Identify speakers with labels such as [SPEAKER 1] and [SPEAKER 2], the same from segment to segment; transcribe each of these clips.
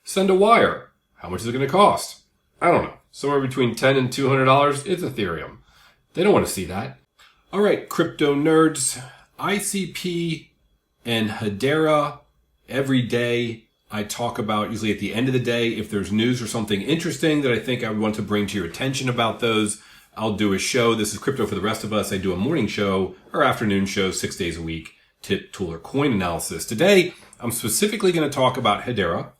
[SPEAKER 1] Send a wire. How much is it going to cost? I don't know. Somewhere between $10 and $200. It's Ethereum. They don't want to see that. All right, crypto nerds. ICP and Hedera. Every day I talk about, usually at the end of the day, if there's news or something interesting that I think I would want to bring to your attention about those, I'll do a show. This is Crypto for the Rest of Us. I do a morning show or afternoon show 6 days a week, tip, tool, or coin analysis. Today, I'm specifically going to talk about Hedera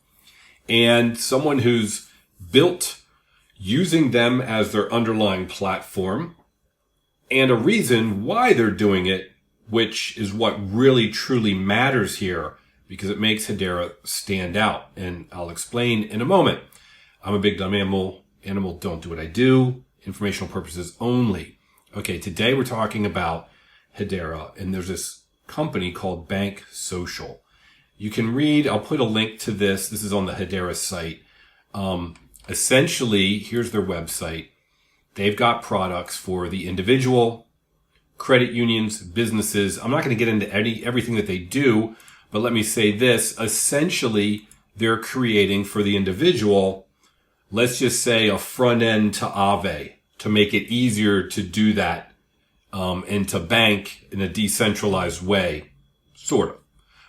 [SPEAKER 1] and someone who's built using them as their underlying platform and a reason why they're doing it, which is what really truly matters here because it makes Hedera stand out. And I'll explain in a moment. I'm a big dumb animal. Animal don't do what I do. Informational purposes only. Okay, today we're talking about Hedera, and there's this company called Bank Social. You can read, I'll put a link to this. This is on the Hedera site. Essentially, here's their website. They've got products for the individual, credit unions, businesses. I'm not going to get into everything that they do, but let me say this. Essentially, they're creating for the individual, let's just say a front end to Aave to make it easier to do that and to bank in a decentralized way, sort of.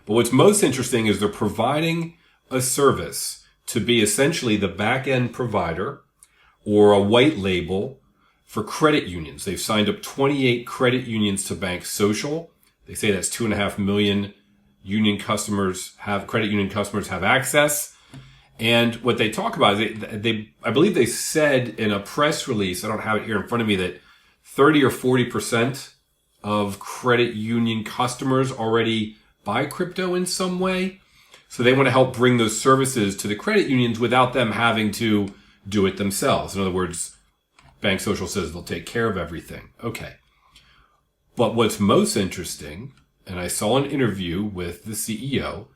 [SPEAKER 1] But what's most interesting is they're providing a service to be essentially the back-end provider or a white label for credit unions. They've signed up 28 credit unions to Bank Social. They say that's 2.5 million credit union customers have access. And what they talk about is I believe they said in a press release, I don't have it here in front of me, that 30 or 40% of credit union customers already buy crypto in some way. So they want to help bring those services to the credit unions without them having to do it themselves. In other words, Bank Social says they'll take care of everything. Okay. But what's most interesting, and I saw an interview with the CEO,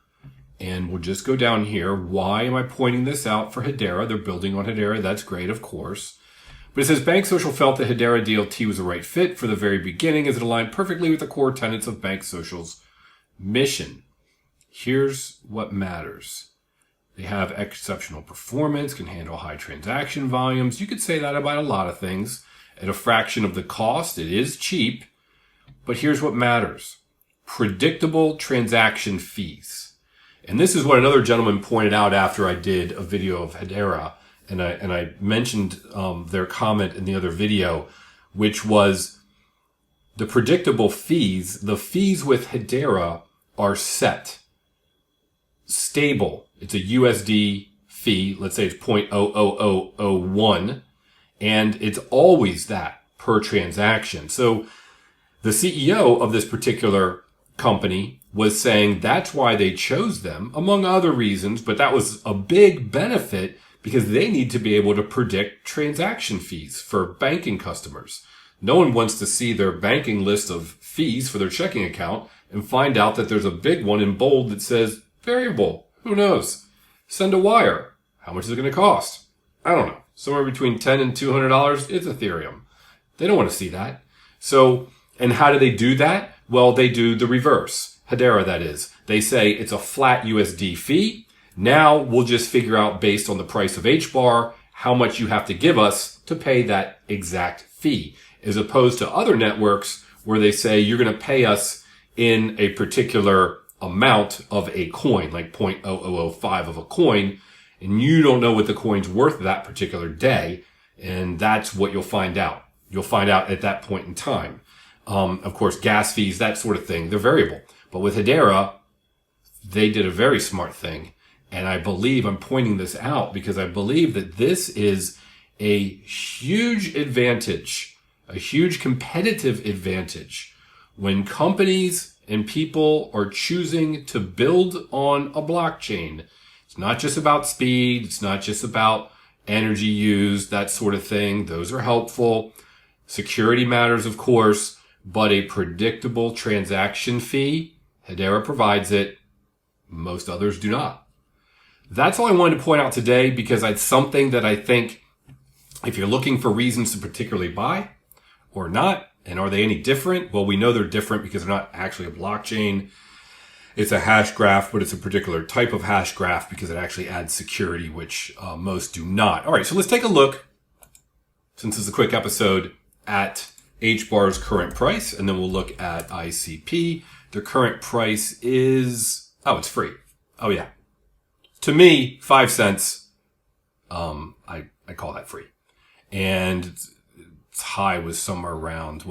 [SPEAKER 1] and we'll just go down here. Why am I pointing this out for Hedera? They're building on Hedera. That's great, of course. But it says Bank Social felt that Hedera DLT was the right fit for the very beginning as it aligned perfectly with the core tenets of Bank Social's mission. Here's what matters. They have exceptional performance, can handle high transaction volumes. You could say that about a lot of things. At a fraction of the cost, it is cheap. But here's what matters. Predictable transaction fees. And this is what another gentleman pointed out after I did a video of Hedera. And I mentioned their comment in the other video, which was the predictable fees. The fees with Hedera are set. Stable. It's a USD fee. Let's say it's 0.00001. And it's always that per transaction. So the CEO of this particular company was saying that's why they chose them, among other reasons, but that was a big benefit because they need to be able to predict transaction fees for banking customers. No one wants to see their banking list of fees for their checking account and find out that there's a big one in bold that says variable. Who knows? Send a wire. How much is it going to cost? I don't know. Somewhere between $10 and $200. It's Ethereum. They don't want to see that. So, and how do they do that? Well, they do the reverse. Hedera, that is. They say it's a flat USD fee. Now we'll just figure out based on the price of HBAR how much you have to give us to pay that exact fee. As opposed to other networks where they say you're going to pay us in a particular amount of a coin, like 0.0005 of a coin, and you don't know what the coin's worth that particular day, and that's what you'll find out. You'll find out at that point in time. Of course, gas fees, that sort of thing, they're variable. But with Hedera, they did a very smart thing, and I believe I'm pointing this out because I believe that this is a huge advantage, a huge competitive advantage when companies and people are choosing to build on a blockchain. It's not just about speed. It's not just about energy used, that sort of thing. Those are helpful. Security matters, of course, but a predictable transaction fee, Hedera provides it. Most others do not. That's all I wanted to point out today because it's something that I think if you're looking for reasons to particularly buy or not, and are they any different? Well, we know they're different because they're not actually a blockchain. It's a hash graph, but it's a particular type of hash graph because it actually adds security, which most do not. All right, so let's take a look, since it's a quick episode, at HBAR's current price, and then we'll look at ICP. Their current price is, oh, it's free. Oh yeah. To me, 5 cents, I call that free. And its high was somewhere around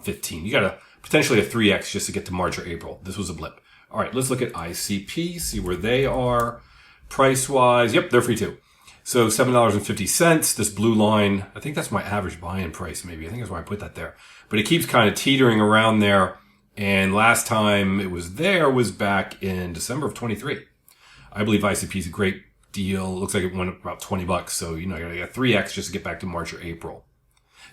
[SPEAKER 1] 15. You got potentially a 3x just to get to March or April. This was a blip. All right, let's look at ICP, see where they are price-wise. Yep, they're free too. So $7.50, this blue line, I think that's my average buy-in price maybe. I think that's why I put that there. But it keeps kind of teetering around there. And last time it was there was back in December of 23. I believe ICP is a great deal. It looks like it went up about $20. So, you know, you got to get 3x just to get back to March or April.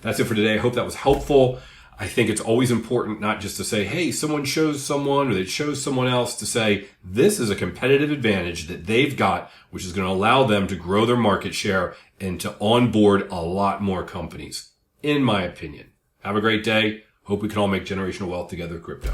[SPEAKER 1] That's it for today. I hope that was helpful. I think it's always important not just to say, hey, someone shows someone or they chose someone else, to say this is a competitive advantage that they've got, which is going to allow them to grow their market share and to onboard a lot more companies, in my opinion. Have a great day. Hope we can all make generational wealth together with crypto.